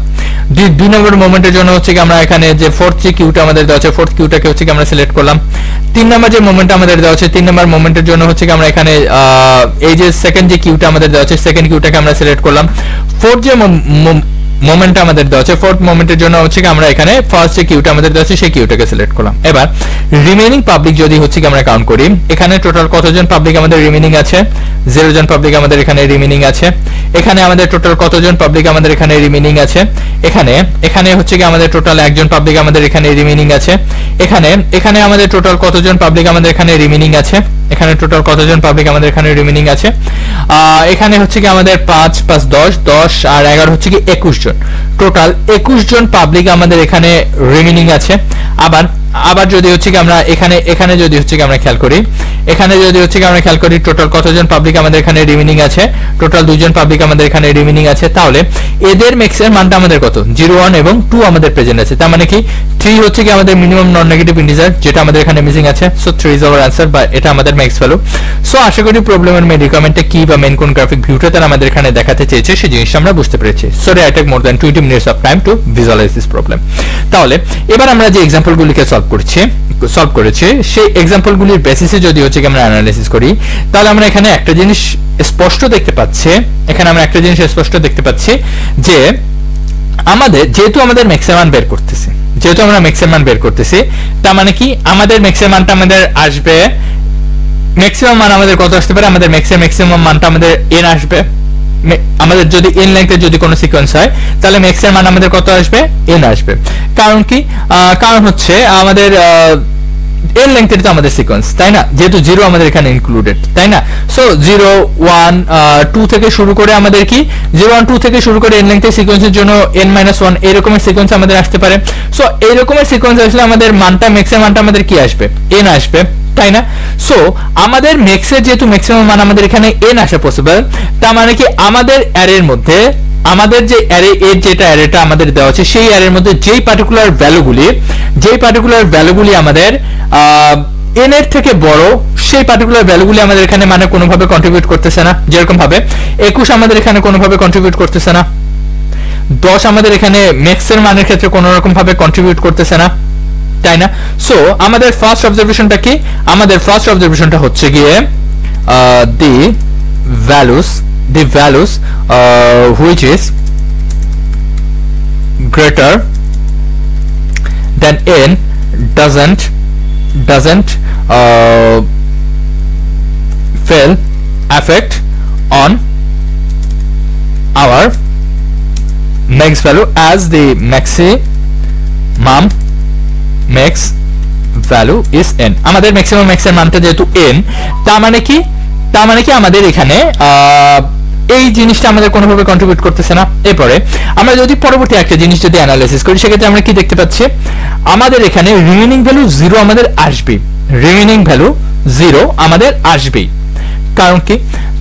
2 নম্বর মোমেন্টের জন্য হচ্ছে কি আমরা এখানে যে ফোর্থ যে কিউটা আমাদের দেওয়া আছে ফোর্থ কিউটাকে হচ্ছে কি আমরা সিলেক্ট করলাম। 3 নাম্বার যে মোমেন্ট আমাদের দেওয়া আছে 3 নাম্বার মোমেন্টের জন্য হচ্ছে কি আমরা এখানে এই যে সেকেন্ড যে কিউটা আমাদের দেওয়া আছে সেকেন্ড কিউটাকে আমরা সিলেক্ট করলাম। ফোর্থ যে মোমেন্ট আমাদের দেওয়া আছে ফোর্থ মোমেন্টের জন্য হচ্ছে কি আমরা এখানে ফার্স্ট যে কিউটা আমাদের দেওয়া আছে সেই কিউটাকে সিলেক্ট করলাম। এবার রিমেইনিং পাবলিক যদি হচ্ছে কি আমরা কাউন্ট করি, এখানে টোটাল কতজন পাবলিক আমাদের রিমেইনিং আছে, 0 জন পাবলিক আমাদের এখানে রিমেইনিং আছে। এখানে আমাদের টোটাল কতজন পাবলিক আমাদের এখানে রিমেইনিং আছে, এখানে হচ্ছে কি আমাদের টোটাল 1 জন পাবলিক আমাদের এখানে রিমেইনিং আছে। এখানে আমাদের টোটাল কতজন পাবলিক আমাদের এখানে রিমেইনিং আছে, এখানে টোটাল কতজন পাবলিক আমাদের এখানে রিমেইনিং আছে। এখানে হচ্ছে কি আমাদের 5 5 10 10 আর 11 হচ্ছে কি 21 জন, টোটাল 21 জন পাবলিক আমাদের এখানে রিমেইনিং আছে। আবার যদি হচ্ছে কি আমরা এখানে যদি হচ্ছে কি আমরা খেয়াল করি, এখানে যদি হচ্ছে কি আমরা খেয়াল করি টোটাল কতজন পাবলিক আমাদের এখানে রিমেইনিং আছে, টোটাল 2 জন পাবলিক আমাদের এখানে রিমেইনিং আছে। তাহলে এদের ম্যাক্স এর মানটা আমাদের কত, 0 1 এবং 2 আমাদের প্রেজেন্ট আছে। তার মানে কি 3 হচ্ছে কি আমাদের মিনিমাম নন নেগেটিভ ইন্টিজার, যেটা আমাদের এখানে মিসিং আছে। সো 3 ইজ आवर आंसर, বা এটা আমাদের ম্যাক্স ভ্যালু। সো আশা করি প্রবলেমের মেইন রিকোয়ারমেন্টটা কি বা মেইন কোন গ্রাফিক ভিউটা তারা আমাদের এখানে দেখাতে চেয়েছে সেই জিনিসটা আমরা বুঝতে পেরেছি। So I take more than 20 minutes of time to visualise this problem. তাহলে এবার আমরা যে এক্সাম্পলগুলিকে সলভ করেছি সেই এক্সাম্পলগুলির বেসিসে যদি হচ্ছে কি আমরা অ্যানালাইসিস করি, তাহলে আমরা এখানে একটা জিনিস স্পষ্ট দেখতে পাচ্ছি, যে আমাদের যেহেতু আমাদের ম্যাক্সিমাম মান বের করতেছি, তার মানে কি আমাদের ম্যাক্সিমাম মানটা আমাদের আসবে, ম্যাক্সিমাম মান আমাদের কত আসতে পারে, আমাদের ম্যাক্সিমাম মানটা আমাদের n আসবে। আমাদের যদি n লেংথের যদি কোনো সিকোয়েন্স হয় তাহলে ম্যাক্সিমাম মান আমাদের কত আসবে, n আসবে। কারণ কি, কারণ হচ্ছে আমাদের n লেংথের তো আমাদের সিকোয়েন্স, তাই না, যেহেতু 0 আমাদের এখানে ইনক্লুডেড, তাই না। সো 0 1 2 থেকে শুরু করে আমাদের কি 0 1 2 থেকে শুরু করে n লেংথের সিকোয়েন্সের জন্য n-1 এরকমের সিকোয়েন্স আমাদের আসতে পারে। সো এইরকমের সিকোয়েন্স আসলে আমাদের ম্যাক্সিমাম মানটা আমাদের কি আসবে, n আসবে, তাই না। সো আমাদের ম্যাক্সের যেহেতু ম্যাক্সিমাম মান আমাদের এখানে n আসা পসিবল, তার মানে কি আমাদের অ্যারের মধ্যে, আমাদের যে অ্যারে এর যেটা অ্যারেটা আমাদের দেওয়া আছে সেই অ্যারের মধ্যে যেই পার্টিকুলার ভ্যালুগুলি আমাদের n এর থেকে বড়, সেই পার্টিকুলার ভ্যালুগুলি আমাদের এখানে মানে কোনোভাবে কন্ট্রিবিউট করতেছে না। যেরকম ভাবে 21 আমাদের এখানে কোনোভাবে কন্ট্রিবিউট করতেছে না, 10 আমাদের এখানে ম্যাক্স এর মানের ক্ষেত্রে কোনো রকম ভাবে কন্ট্রিবিউট করতেছে না, তাই না। সো আমাদের ফার্স্ট অবজারভেশনটা কি, আমাদের ফার্স্ট অবজারভেশনটা হচ্ছে গিয়ে the values which is greater than n doesn't fail affect on our max value as the maximum max value is n। আমাদের ম্যাক্সিমাম ম্যাক্সের মানটা যেহেতু n, তার মানে কি আমাদের এখানে এই জিনিসটা আমাদের কোনোভাবে কন্ট্রিবিউট করতেছে না। এরপরে আমরা যদি পরবর্তী একটা জিনিস যদি অ্যানালাইসিস করি, সেক্ষেত্রে আমরা কি দেখতে পাচ্ছি, আমাদের এখানে রিমেইনিং ভ্যালু 0 আমাদের আসবে, কারণ কি,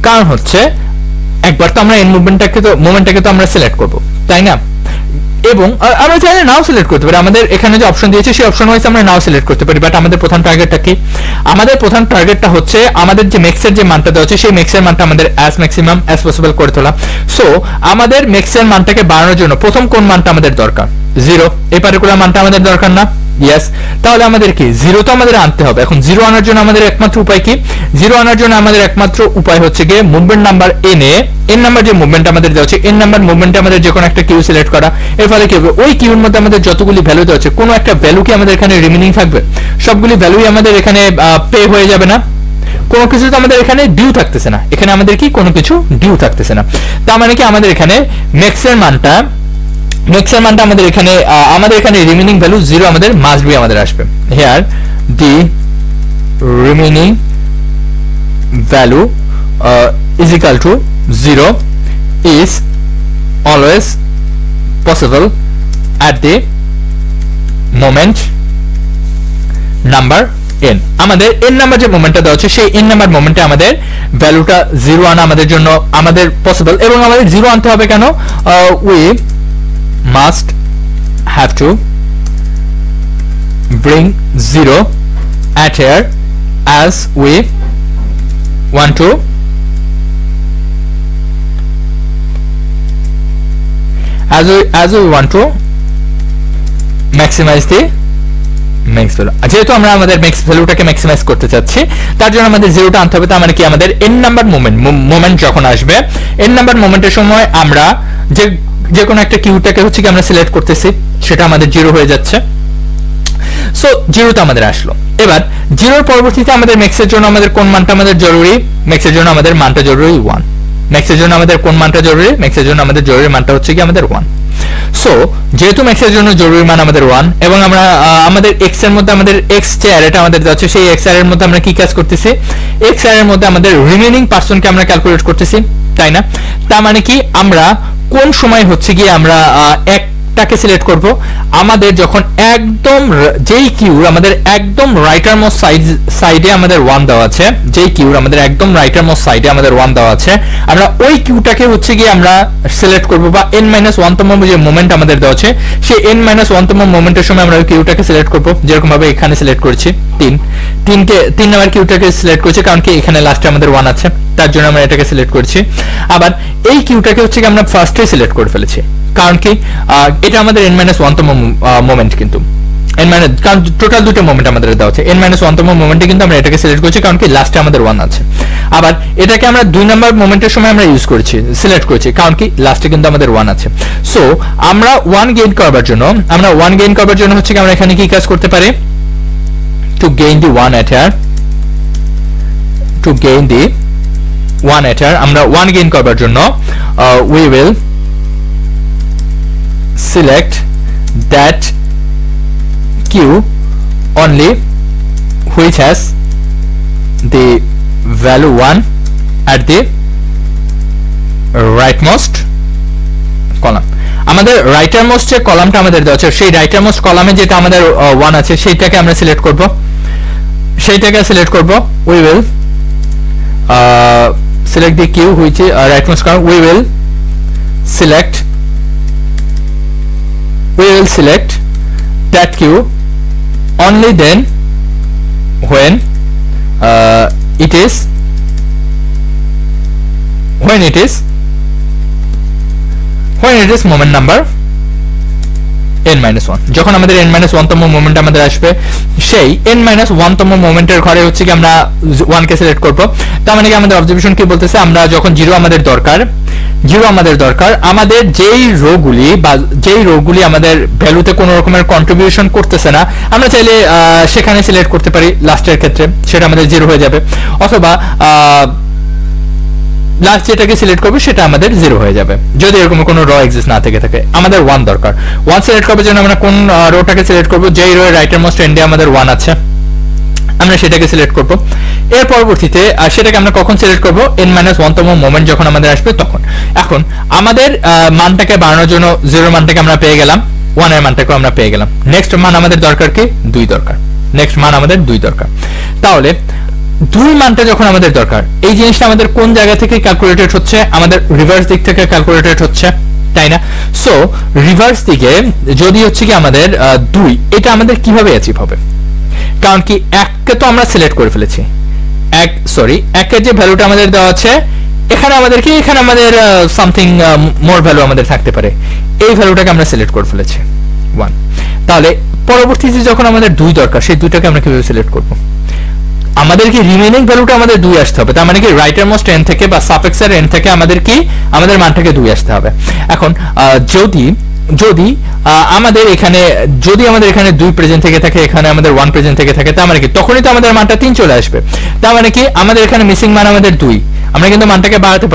কারণ হচ্ছে একবার তো আমরা এন মোমেন্টটাকে তো আমরা সিলেক্ট করব, তাই না। এবং আমরা চাইলে নাও সিলেক্ট করতে পারি, আমাদের এখানে যে অপশন দিয়েছে সেই অপশন ওয়াইজ আমরা নাও সিলেক্ট করতে পারি। বাট আমাদের প্রধান টার্গেটটা কি, আমাদের প্রধান টার্গেটটা হচ্ছে আমাদের যে ম্যাক্সের যে মানটা দেওয়া আছে সেই ম্যাক্সের মানটা আমাদের অ্যাজ ম্যাক্সিমাম অ্যাজ পসিবল করে তোলা। সো আমাদের ম্যাক্সের মানটাকে বাড়ানোর জন্য প্রথম কোন মানটা আমাদের দরকার, 0, এই পার্টিকুলার মানটা আমাদের দরকার না, ইয়েস। তাহলে আমাদের কি 0 তো আমাদের আনতে হবে। এখন 0 আনার জন্য আমাদের একমাত্র উপায় কি, 0 আনার জন্য আমাদের একমাত্র উপায় হচ্ছে গিয়ে মুভমেন্ট নাম্বার n নাম্বার যে মুভমেন্ট আমাদের দেওয়া আছে, n নাম্বার মুভমেন্টে আমাদের যে কোনো একটা কিউ সিলেক্ট করা। এর ফলে কি হবে, ওই কিউর মধ্যে আমাদের যতগুলি ভ্যালু দেওয়া আছে কোনো একটা ভ্যালু কি আমাদের এখানে রিমেইনিং থাকবে, সবগুলি ভ্যালুই আমাদের এখানে পে হয়ে যাবে না, কোনো কিছু তো আমাদের এখানে ডিউ থাকতেছে না, এখানে আমাদের কি কোনো কিছু ডিউ থাকতেছে না। তার মানে কি আমাদের এখানে ম্যাক্সের মানটা আমাদের এখানে রিমেইনিং ভ্যালু 0 আমাদের মাস্ট বি আমাদের আসবে। Here the remaining value is equal to 0 is always possible at the moment number n। আমাদের n নাম্বার যে মোমেন্টটা দেওয়া আছে সেই n নাম্বার মোমেন্টে আমাদের ভ্যালুটা 0 আনা আমাদের জন্য আমাদের পসিবল। এবং আমাদের 0 আনতে হবে কেন, we must have to bring 0 at here as we want to as we want to maximize the max value। যেহেতু আমরা আমাদের max ভ্যালুটাকে ম্যাক্সিমাইজ করতে চাচ্ছি, তার জন্য আমাদের 0টা আনতে হবে। তার মানে কি আমাদের n নাম্বার মোমেন্ট যখন আসবে, n নাম্বার মোমেন্টের সময় আমরা যে কোনো একটা কিউটাকে হচ্ছে কি আমরা সিলেক্ট করতেছি, সেটা আমাদের 0 হয়ে যাচ্ছে। সো 0 তো আমাদের আসলো। এবার 0 এর পরবর্তীতে আমাদের ম্যাক্সের জন্য আমাদের কোন মানটা আমাদের জরুরি, ম্যাক্সের জন্য আমাদের মানটা জরুরি 1। ম্যাক্সের জন্য আমাদের কোন মানটা জরুরি, ম্যাক্সের জন্য আমাদের জরুরি মানটা হচ্ছে কি আমাদের 1। সো যেহেতু ম্যাক্সের জন্য জরুরি মান আমাদের 1 এবং আমরা আমাদের x এর মধ্যে আমাদের x যে অ্যারেটা আমাদের দেওয়া আছে সেই x অ্যারের মধ্যে আমরা কি কাজ করতেছি, x অ্যারের মধ্যে আমাদের রিমেইনিং পার্সনকে আমরা ক্যালকুলেট করতেছি, তাই না। তার মানে কি আমরা কোন সময় হচ্ছে গিয়ে আমরা কিউটাকে সিলেক্ট করব আমাদের যখন একদম যেই কিউর আমাদের একদম রাইটার মোস্ট সাইডে আমাদের 1 দেওয়া আছে, যেই কিউর আমাদের একদম রাইটার মোস্ট সাইডে আমাদের 1 দেওয়া আছে, আমরা ওই কিউটাকে হচ্ছে গিয়ে আমরা সিলেক্ট করব, বা n-1 তম যে মোমেন্ট আমাদের দেওয়া আছে সেই n-1 তম মোমেন্টের সময় আমরা ওই কিউটাকে সিলেক্ট করব। যেরকম ভাবে এখানে সিলেক্ট করেছি 3 নাম্বার কিউটাকে সিলেক্ট করেছি, কারণ কি এখানে লাস্টে আমাদের 1 আছে, তার জন্য আমরা এটাকে সিলেক্ট করছি। আবার এই কিউটাকে হচ্ছে কি আমরা ফার্স্টে সিলেক্ট করে ফেলেছি, কারণ কি এটা আমাদের n-1 তম মোমেন্ট, কিন্তু কারণ টোটাল দুটো মোমেন্ট আমাদের দেওয়া আছে, n-1 তম মোমেন্টে কিন্তু আমরা এটাকে সিলেক্ট করছি, কারণ কি লাস্টে আমাদের 1 আছে। আবার এটাকে আমরা 2 নাম্বার মোমেন্টের সময় আমরা ইউজ করেছি, সিলেক্ট করেছি, কারণ কি লাস্টে কিন্তু আমাদের 1 আছে। সো আমরা 1 গেইন করবার জন্য হচ্ছে কি আমরা এখানে কি কাজ করতে পারি, to gain the 1 at here, আমরা 1 গেইন করবার জন্য we will select that queue only which has the value 1 at the rightmost column। আমাদের রাইটার মোস্ট যে কলামটা আমাদের দেওয়া আছে সেই রাইটার মোস্ট কলামে যেটা আমাদের 1 আছে সেইটাকে আমরা সিলেক্ট করব, we will select the queue which is rightmost column, we will select that queue only then when it is moment number n-1। যখন আমাদের n-1 তম মোমেন্ট আমাদের আসবে সেই n-1 তম মোমেন্টের ঘরে হচ্ছে কি আমরা 1 কে সিলেক্ট করব। তার মানে কি আমাদের অবজারভেশন কি বলতেছে, আমরা যখন 0 আমাদের দরকার আমাদের যেই রোগুলি আমাদের ভ্যালুতে কোনো রকমের কন্ট্রিবিউশন করতেছে না, আমরা চাইলে সেখানে সিলেক্ট করতে পারি লাস্টের ক্ষেত্রে, সেটা আমাদের 0 হয়ে যাবে, অথবা লাস্ট যেটাকে সিলেক্ট করবে সেটা আমাদের 0 হয়ে যাবে যদি এরকম কোনো র এক্সিস্ট না থেকে থাকে। আমাদের 1 দরকার, 1 সিলেক্ট করার জন্য আমরা কোন রোটাকে সিলেক্ট করব, যেই রোয়ের রাইটার মোস্ট এন্ডে আমাদের 1 আছে আমরা সেটাকে সিলেক্ট করব। এর পরবর্তীতে সেটাকে আমরা কখন সিলেক্ট করব, n-1 তম মোমেন্ট যখন আমাদের আসবে তখন। এখন আমাদের মানটাকে বাড়ানোর জন্য 0 মানটাকে আমরা পেয়ে গেলাম, 1 এর মানটাকে আমরা পেয়ে গেলাম। নেক্সট মান আমাদের দরকার কি, 2 দরকার। তাহলে 2 মানটা যখন আমাদের দরকার, এই জিনিসটা আমাদের কোন জায়গা থেকে ক্যালকুলেটেড হচ্ছে, আমাদের রিভার্স দিক থেকে ক্যালকুলেটেড হচ্ছে, তাই না? সো রিভার্স দিকে যদি হচ্ছে কি আমাদের 2, এটা আমাদের কিভাবে অ্যাচিভ হবে, কারণ কি 1 কে তো আমরা সিলেক্ট করে ফেলেছি, 1 এর যে ভ্যালুটা আমাদের দেওয়া আছে এখানে আমাদের সামথিং মোর ভ্যালু আমাদের থাকতে পারে, এই ভ্যালুটাকে আমরা সিলেক্ট করে ফেলেছি 1। তাহলে পরবর্তীতে যখন আমাদের 2 দরকার, সেই 2টাকে আমরা কিভাবে সিলেক্ট করব, আমাদের কি রিমেইনিং ভ্যালুটা আমাদের 2 আসতে হবে, তার মানে কি রাইটার মোস্ট n থেকে বা সাফিক্সের n থেকে আমাদের মানটাকে 2 আসতে হবে। এখন যদি আমাদের এখানে 2 প্রেজেন্ট থেকে থাকে, এখানে আমাদের 1 প্রেজেন্ট থেকে থাকে, তার মানে কি তখনই তো আমাদের মানটা 3 চলে আসবে। তার মানে কি আমাদের এখানে মিসিং মান আমাদের 2, আমরা কিন্তু মানটাকে বাড়াতে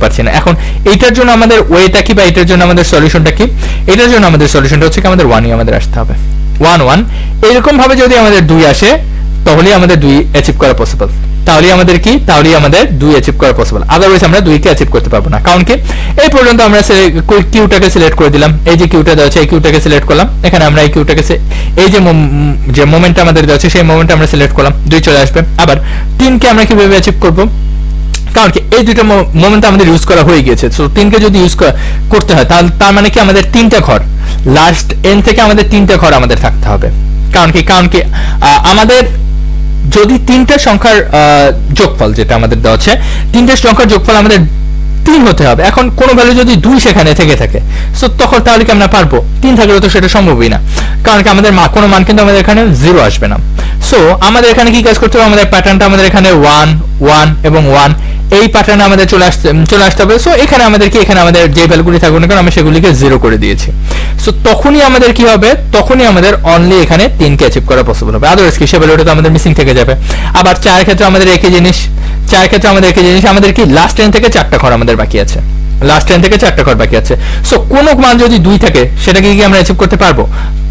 পারছি না। এখন এইটার জন্য আমাদের ওয়েটা কি, বা এটার জন্য আমাদের সলিউশনটা কি, এটার জন্য আমাদের সলিউশনটা হচ্ছে কি আমাদের 1ই আমাদের আসতে হবে, 1 এরকম ভাবে যদি আমাদের 2 আসে তাহলেই আমাদের 2 অ্যাচিভ করা পসিবল, তাহলেই আমাদের 2 অ্যাচিভ করা পসিবল, আদারওয়াইজ আমরা 2 কে অ্যাচিভ করতে পারবো না। কারণ কি এই পর্যন্ত আমরা কিউটাকে সিলেক্ট করে দিলাম, এই যে কিউটা দেওয়া আছে এই কিউটাকে সিলেক্ট করলাম, এখানে আমরা এই কিউটাকে এই যে মোমেন্টটা আমাদের দেওয়া আছে সেই মোমেন্টটা আমরা সিলেক্ট করলাম, 2 চলে আসবে। আবার 3 কে আমরা কিভাবে অ্যাচিভ করব, কারণ কি এই দুটো মোমেন্ট আমাদের ইউজ করা হয়ে গেছে, সো 3 কে যদি ইউজ করতে হয় তার মানে কি আমাদের 3টা ঘর, লাস্ট n থেকে আমাদের 3টা ঘর আমাদের থাকতে হবে। কারণ কি আমাদের যদি 3টা সংখ্যার যোগফল যেটা আমাদের দেওয়া আছে, 3টা সংখ্যার যোগফল আমাদের 3 হতে হবে। এখন কোনো ভ্যালু যদি 2 সেখানে থেকে থাকে, সো তখন তাহলে কি আমরা পারবো, 3 থাকলে তো সেটা সম্ভবই না, কারণ কি আমাদের কোনো মান কিন্তু আমাদের এখানে 0 আসবে না। সো আমাদের এখানে কি কাজ করতে হবে, আমাদের প্যাটার্নটা আমাদের এখানে 1 1 এবং 1 এই প্যাটার্নে আমাদের চলে আসতে হবে। সো এখানে আমাদের যে ভ্যালুগুলি থাকবে না কারণ আমি সেগুলিকে 0 করে দিয়েছি। সো তখনই আমাদের কি হবে, তখনই আমাদের অনলি এখানে 3 কে অ্যাচিভ করা পসিবল হবে, আদারওয়াইজ কি সে ভ্যালুটা তো আমাদের মিসিং থেকে যাবে। আবার 4 ক্ষেত্রে আমাদের একই জিনিস, আমাদের কি লাস্ট n থেকে 4টা ঘর আমাদের বাকি আছে, লাস্ট লাইন থেকে 4টা ঘর বাকি আছে। সো কোনো মান যদি 2 থাকে সেটাকে কি আমরা অ্যাচিভ করতে পারবো?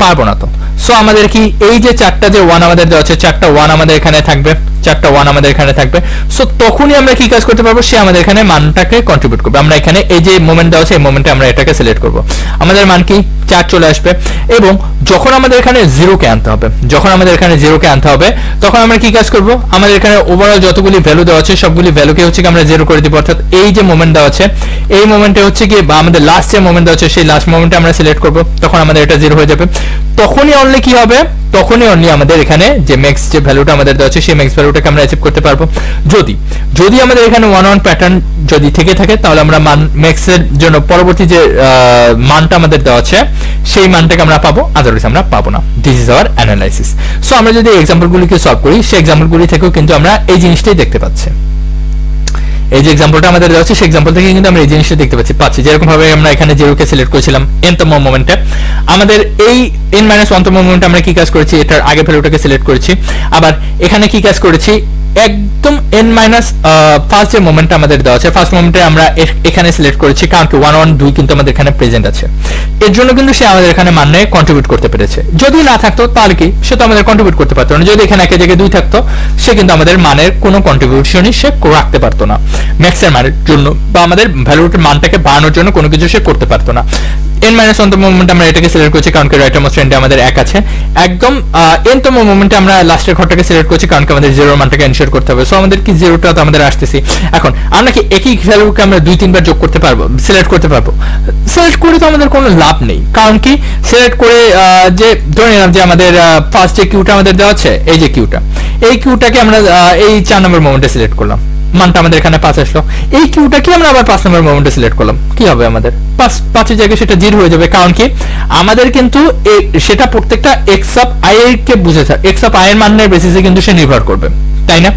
পারবো না। তো সো আমাদের কি এই যে 4টা যে 1 আমাদের দেওয়া আছে, 4টা 1 আমাদের এখানে থাকবে, 4টা 1 আমাদের এখানে থাকবে। সো তখনই আমরা কি কাজ করতে পারবো? সে আমাদের এখানে মানটাকে কন্ট্রিবিউট করবে। আমরা এখানে এই যে মোমেন্ট দেওয়া আছে এই মোমেন্টে আমরা এটাকে সিলেক্ট করব, আমাদের মান কি 4 চলে আসবে। এবং যখন আমাদের এখানে 0 কে আনতে হবে, যখন আমাদের এখানে 0 কে আনতে হবে তখন আমরা কি কাজ করব? আমাদের এখানে ওভারঅল যতগুলি ভ্যালু দেওয়া আছে সবগুলি ভ্যালুকে হচ্ছে কি আমরা 0 করে দিব। অর্থাৎ এই যে মোমেন্ট দেওয়া আছে এই মোমেন্টে হচ্ছে কি বা আমাদের লাস্ট যে মোমেন্ট দেওয়া আছে সেই লাস্ট মোমেন্টে আমরা সিলেক্ট করব, তখন আমাদের এটা 0 হয়ে যাবে। তখনই অনলি কি হবে? তখনই অনলি আমাদের এখানে যে ম্যাক্স যে ভ্যালুটা আমাদের দেওয়া আছে সেই ম্যাক্স ভ্যালুটাকে আমরা অ্যাচিভ করতে পারবো। যদি আমাদের এখানে 1 প্যাটার্ন যদি থেকে থাকে তাহলে আমরা মান ম্যাক্স এর জন্য পরবর্তী যে মানটা আমাদের দেওয়া আছে সেই মানটাকে আমরা পাবো, আদারওয়াইজ আমরা পাবো না। This is hour analysis. So আমরা যদি এক্সাম্পলগুলিকে সলভ করি সেই এক্সাম্পলগুলি থেকেও কিন্তু আমরা এই জিনিসটাই দেখতে পাচ্ছি। এই যে এক্সাম্পলটা আমাদের দেওয়া আছে সেই এক্সাম্পল থেকে কিন্তু আমরা এই জিনিসটা দেখতে পাচ্ছি। যেরকম ভাবে আমরা এখানে 0 কে সিলেক্ট করেছিলাম nতম মোমেন্টে, আমাদের এই n-1তম মোমেন্টে আমরা কি কাজ করেছি? এটার আগে ভ্যালুটাকে সিলেক্ট করেছি। আবার এখানে কি কাজ করেছি? একদম ফার্স্ট যে মোমেন্টটা আমাদের দেওয়া আছে ফার্স্ট মোমেন্টে আমরা এখানে সিলেক্ট করেছি, কারণ কি 1 1 2 কিন্তু আমাদের এখানে প্রেজেন্ট আছে। এর জন্য কিন্তু সে আমাদের এখানে মানে কন্ট্রিবিউট করতে পেরেছে। যদি না থাকতো তাহলে কি সে তো আমাদের কন্ট্রিবিউট করতে পারতো না। যদি এখানে একের জায়গায় 2 থাকতো সে কিন্তু আমাদের মানের কোনো কন্ট্রিবিউশনই সে রাখতে পারতো না ম্যাক্সের মানের জন্য, বা আমাদের ভ্যালুটার মানটাকে বাড়ানোর জন্য কোনো কিছু সে করতে পারতো না। n-1তম মোমেন্টে আমরা এটাকে সিলেক্ট করছি কারণ কি রাইটারমোস্ট এন্ডে আমাদের 1 আছে। একদম nতম মোমেন্টে আমরা লাস্টের ঘরটাকে সিলেক্ট করছি কারণ কি আমাদের 0 এর মানটাকে এনশিওর করতে হবে। সো আমাদের কি 0টা তো আমাদের আসতেছি। এখন আমরা কি একই ভ্যালুকে আমরা 2-3 বার যোগ করতে পারবো, সিলেক্ট করতে পারবো? সিলেক্ট করে তো আমাদের কোনো লাভ নেই, কারণ কি সিলেক্ট করে যে ধরে নিলাম যে আমাদের ফার্স্ট যে কিউটা আমাদের দেওয়া আছে এই যে কিউটা, এই কিউটাকে আমরা এই 4 নম্বর মোমেন্টে সিলেক্ট করলাম, মানটা আমাদের এখানে 5 আসলো। এই কিউটাকে আমরা আবার 5 নম্বর মোমেন্টে সিলেক্ট করলাম, কি হবে? আমাদের 5 এর জায়গায় সেটা 0 হয়ে যাবে, কারণ কি আমাদের কিন্তু সেটা প্রত্যেকটা x অফ i কে বুঝেছে, x অফ i এর মানের বেসিসে কিন্তু সে নির্ভর করবে, তাই না?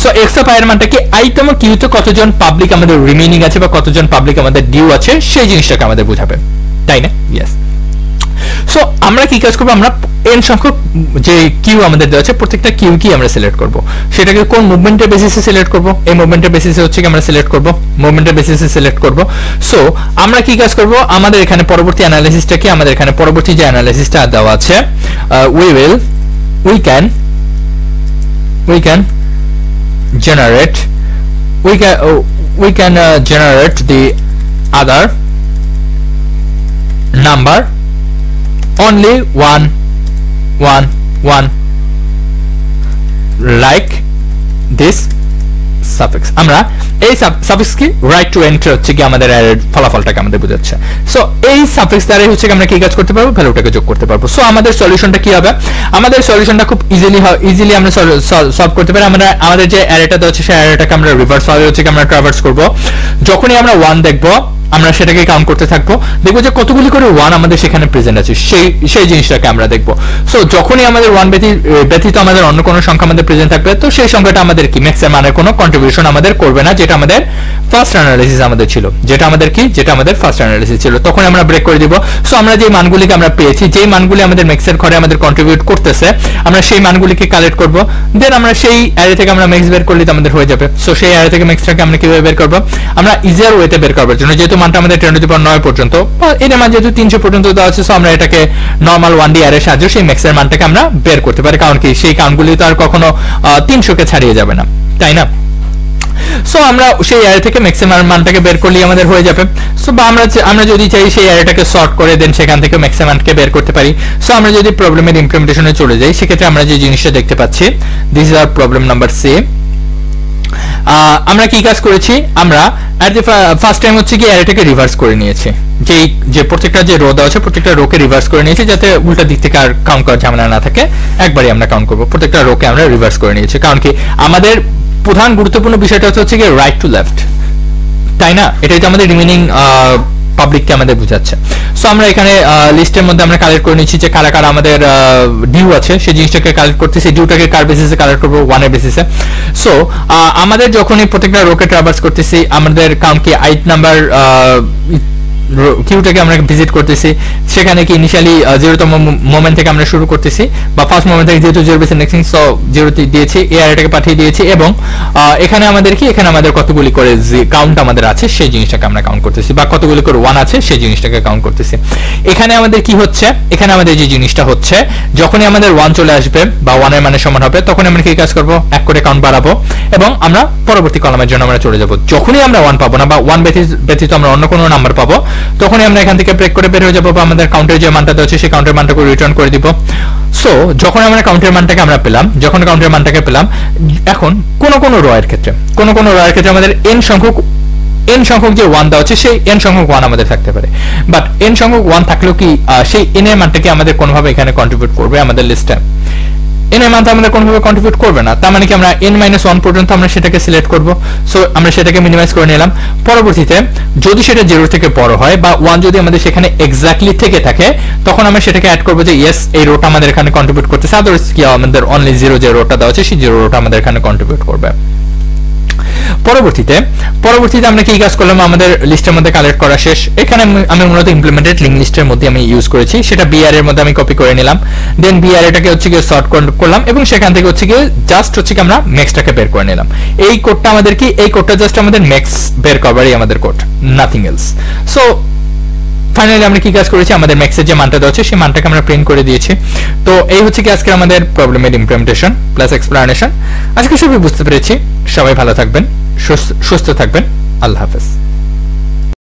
সো x অফ i এর মানটা কি i তম কিউতে কতজন পাবলিক আমাদের রিমেইনিং আছে বা কতজন পাবলিক আমাদের ডিউ আছে সেই জিনিসটাকে আমাদের বোঝাবে, তাই না? ইয়েস। সো আমরা কি কাজ করবো? আমরা n সংখ্যক যে কিউ আমাদের দেওয়া আছে প্রত্যেকটা কিউ কি আমরা সিলেক্ট করব, সেটাকে কোন মুভমেন্টের বেসিসে সিলেক্ট করব? এই মুভমেন্টের বেসিসে হচ্ছে কি আমরা সিলেক্ট করব, মুভমেন্টের বেসিসে সিলেক্ট করব। সো আমরা কি কাজ করব? আমাদের এখানে পরবর্তী অ্যানালাইসিসটা কি? আমাদের এখানে পরবর্তী যে অ্যানালাইসিসটা দেওয়া আছে we can generate the other number only one like this suffix। আমরা এই সাফিক্স কি রাইট টু এন্টার হচ্ছে কি আমাদের ফলাফলটাকে আমাদের বোঝাচ্ছে। সো এই সাফিক্স দ্বারা হচ্ছে কি আমরা কি কাজ করতে পারবো? ভ্যালুটাকে যোগ করতে পারবো। সো আমাদের সলিউশনটা কি হবে? আমাদের সলিউশনটা খুব ইজিলি আমরা সলভ করতে পারি। আমরা আমাদের যে অ্যারেটা দেওয়া আছে সেই অ্যারেটাকে আমরা রিভার্স ভাবে হচ্ছে কি আমরা ট্রাভার্স করব। যখনই আমরা 1 দেখবো আমরা সেটাকে কাউন্ট করতে থাকবো, দেখবো যে কতগুলি করে 1 আমাদের সেখানে প্রেজেন্ট আছে সেই জিনিসটাকে আমরা দেখবো। সো যখনই আমাদের 1 ব্যতীত আমাদের অন্য কোনো সংখ্যা আমাদের প্রেজেন্ট থাকবে তো সেই সংখ্যাটা আমাদের কি ম্যাক্সের মানের কোনো কন্ট্রিবিউশন আমাদের করবে না, যেটা আমাদের ফার্স্ট অ্যানালাইসিস আমাদের ছিল, যেটা আমাদের ফার্স্ট অ্যানালাইসিস ছিল। তখন আমরা ব্রেক করে দিব। সো আমরা যে মানগুলিকে আমরা পেয়েছি, যেই মানগুলি আমাদের ম্যাক্সের ঘরে আমাদের কন্ট্রিবিউট করতেছে, আমরা সেই মানগুলিকে কালেক্ট করব। দেন আমরা সেই অ্যারে থেকে আমরা ম্যাক্স বের করলে আমাদের হয়ে যাবে। সো সেই অ্যারে থেকে ম্যাক্সটাকে আমরা কিভাবে বের করব? আমরা ইজিয়ার ওয়েতে বের করার জন্য, যেহেতু মানটা আমাদের 10⁹ পর্যন্ত, এর মান যেহেতু 300 পর্যন্ত দেওয়া আছে, সো আমরা এটাকে নরমাল 1D অ্যারে সাহায্যে সেই ম্যাক্সের মানটাকে আমরা বের করতে পারি, কারণ কি সেই কাউন্টগুলি তো আর কখনো 300 কে ছাড়িয়ে যাবে না, তাই না? সো আমরা সেই অ্যারে থেকে ম্যাক্সিমাম মানটাকে বের করলে আমাদের হয়ে যাবে। সো বা আমরা যদি চাই সেই অ্যারেটাকে সর্ট করে দেন সেখান থেকে ম্যাক্সিমামকে বের করতে পারি। সো আমরা যদি প্রবলেমের ইমপ্লিমেন্টেশনে চলে যাই সেক্ষেত্রে আমরা যে জিনিসটা দেখতে পাচ্ছি, this is our problem number C. আমরা কি কাজ করেছি? আমরা এট দি ফার্স্ট টাইম হচ্ছে কি অ্যারেটাকে রিভার্স করে নিয়েছি, যে প্রত্যেকটা যে রো দেওয়া আছে প্রত্যেকটা রোকে রিভার্স করে নিয়েছি, যাতে উল্টা দিক থেকে আর কাউন্ট করার ঝামেলা না থাকে, একবারই আমরা কাউন্ট করবো। প্রত্যেকটা রোকে আমরা রিভার্স করে নিয়েছি, কারণ কি আমাদের প্রধান গুরুত্বপূর্ণ বিষয়টা হচ্ছে কি রাইট টু লেফট, তাই না? এটাই তো আমাদের রিমেইনিং পাবলিককে আমাদের বোঝাচ্ছে। সো আমরা এখানে লিস্টের মধ্যে আমরা কালেক্ট করে নিচ্ছি যে কারা কারা আমাদের ডিউ আছে, সেই জিনিসটাকে কালেক্ট করতেছি। ডিউটাকে কার বেসিসে কালেক্ট করবো? 1 এর বেসিসে। সো আমাদের যখনই প্রত্যেকটা রোকে ট্রাভার্স করতেছি আমাদের কাউন্ট কি 8 নাম্বার কিউটাকে আমরা ভিজিট করতেছি, সেখানে কি ইনিশিয়ালি 0তম মোমেন্ট থেকে আমরা শুরু করতেছি, বা ফার্স্ট মোমেন্ট থেকে যেহেতু 0 বেস ইন্ডেক্সিং, সো 0 দিয়েছি, এই অ্যারেটাকে পাঠিয়ে দিয়েছি, এবং এখানে আমাদের কি, এখানে আমাদের কতগুলি করে যে কাউন্ট আমাদের আছে সেই জিনিসটাকে আমরা কাউন্ট করতেছি, বা কতগুলি করে 1 আছে সেই জিনিসটাকে কাউন্ট করতেছি। এখানে আমাদের কি হচ্ছে, এখানে আমাদের যে জিনিসটা হচ্ছে, যখনই আমাদের 1 চলে আসবে বা 1 এর মানের সমান হবে, তখন আমরা কি কাজ করব, এক করে কাউন্ট বাড়াবো এবং আমরা পরবর্তী কলামের জন্য আমরা চলে যাব। যখনই আমরা 1 পাবো না বা 1 ব্যতীত আমরা অন্য কোনো নাম্বার পাবো, তখনই আমরা এখান থেকে ব্রেক করে বের হয়ে যাবো, বা আমাদের কাউন্টের যে মানটা দেওয়া আছে সেই কাউন্টের মানটাকে রিটার্ন করে দিব। সো যখন আমরা কাউন্টের মানটাকে আমরা পেলাম, যখন কাউন্টের মানটাকে পেলাম, এখন কোন র এর ক্ষেত্রে, কোন র এর ক্ষেত্রে আমাদের n সংখ্যক যে 1 দেওয়া আছে সেই n সংখ্যক 1 আমাদের থাকতে পারে, বাট n সংখ্যক 1 থাকলেও কি সেই n এর মানটাকে আমাদের কোনোভাবে এখানে কন্ট্রিবিউট করবে আমাদের লিস্টে? n এর মানটা আমাদের কোনোভাবে কন্ট্রিবিউট করবে না। তার মানে কি আমরা n-1 পর্যন্ত আমরা সেটাকে সিলেক্ট করব। সো আমরা সেটাকে মিনিমাইজ করে নিলাম। পরবর্তীতে যদি সেটা 0 থেকে বড় হয় বা 1 যদি আমাদের সেখানে এক্স্যাক্টলি থেকে থাকে, তখন আমরা সেটাকে অ্যাড করব যে ইয়েস, এই রোটা আমাদের এখানে কন্ট্রিবিউট করতেছে, আদারওয়াইজ কি আমাদের অনলি 0 যে রোটা দেওয়া আছে সেই 0 রোটা আমাদের এখানে কন্ট্রিবিউট করবে। পরবর্তীতে আমরা কি কাজ করলাম, আমাদের লিস্টের মধ্যে কালেক্ট করা শেষ। এখানে আমি মূলত ইমপ্লিমেন্টেড লিঙ্ক লিস্টের মধ্যে আমি ইউজ করেছি, সেটা বিআর এর মধ্যে আমি কপি করে নিলাম, দেন বিআর এটাকে হচ্ছে গিয়ে সর্ট করলাম, এবং সেখান থেকে হচ্ছে গিয়ে জাস্ট হচ্ছে কি আমরা ম্যাক্সটাকে বের করে নিলাম। এই কোডটা আমাদের কি, এই কোডটা জাস্ট আমাদের ম্যাক্স বের করবারই আমাদের code, nothing else. So finally আমরা কি কাজ করেছি, আমাদের ম্যাক্সের যে মানটা দেওয়া আছে সেই মানটাকে আমরা প্রিন্ট করে দিয়েছি। তো এই হচ্ছে কি আজকে আমাদের প্রবলেমের ইমপ্লিমেন্টেশন প্লাস এক্সপ্লানেশন। আজকে সবই বুঝতে পেরেছি। সবাই ভালো থাকবেন, সুস্থ থাকবেন। আল্লাহ হাফেজ।